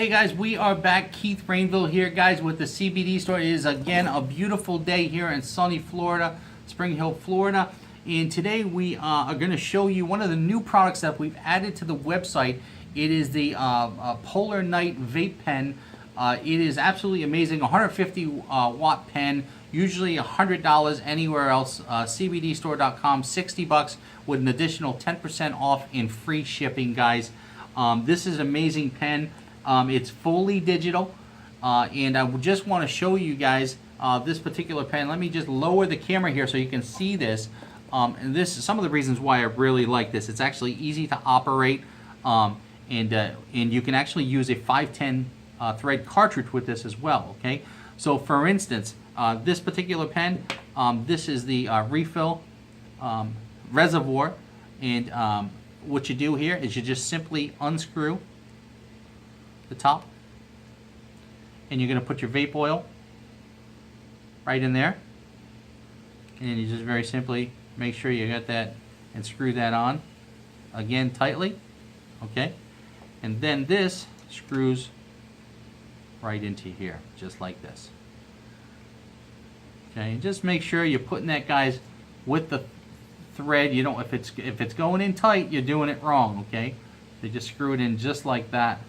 Hey guys, we are back. Keith Rainville here, guys, with the CBD store. It is again a beautiful day here in sunny Florida, Spring Hill, Florida. And today we are going to show you one of the new products that we've added to the website. It is the Polar Night Vape Pen. It is absolutely amazing. 150 watt pen, usually $100 anywhere else. CBDstore.com, $60 with an additional 10% off in free shipping, guys. This is an amazing pen. It's fully digital, and I just want to show you guys this particular pen. Let me just lower the camera here so you can see this. And this is some of the reasons why I really like this. It's actually easy to operate, and you can actually use a 510 thread cartridge with this as well. Okay, so for instance, this particular pen, this is the refill reservoir, and what you do here is you just simply unscrew the top, and you're going to put your vape oil right in there, and you just very simply make sure you got that and screw that on again tightly. Okay, and then this screws right into here just like this. Okay, and just make sure you're putting that, guys, with the thread. You don't, if it's going in tight, you're doing it wrong. Okay, so just screw it in just like that,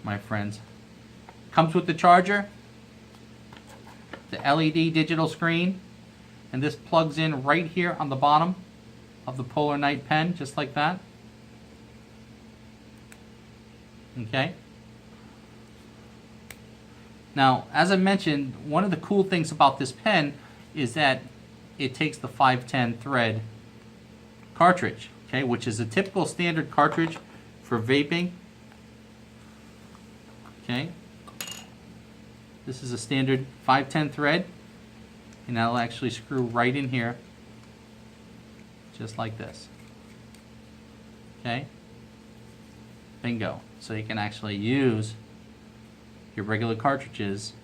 my friends. Comes with the charger, the LED digital screen, and this plugs in right here on the bottom of the Polar Night pen, just like that. Okay. Now, as I mentioned, one of the cool things about this pen is that it takes the 510 thread cartridge, okay, which is a typical standard cartridge for vaping. Okay, this is a standard 510 thread, and that'll actually screw right in here just like this. Okay, bingo. So you can actually use your regular cartridges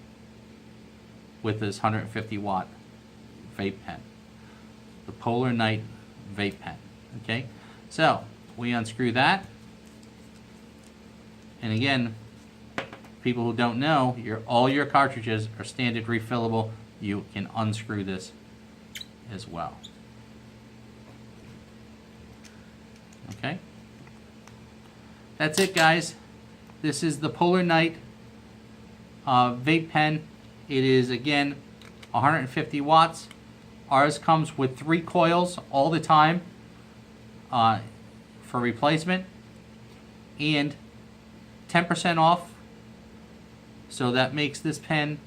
with this 150 watt vape pen, the Polar Night vape pen. Okay, so we unscrew that, and again, people who don't know, all your cartridges are standard refillable. You can unscrew this as well. Okay, that's it, guys. This is the Polar Night vape pen. It is again 150 watts. Ours comes with 3 coils all the time for replacement, and 10% off. So that makes this pen,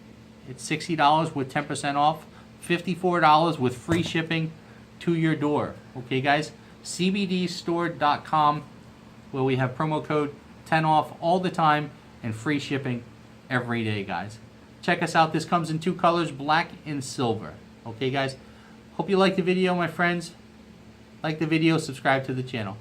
it's $60 with 10% off, $54 with free shipping to your door. Okay, guys, CBDstore.com, where we have promo code 10 off all the time and free shipping every day, guys. Check us out. This comes in 2 colors, black and silver. Okay, guys, hope you liked the video, my friends. Like the video, subscribe to the channel.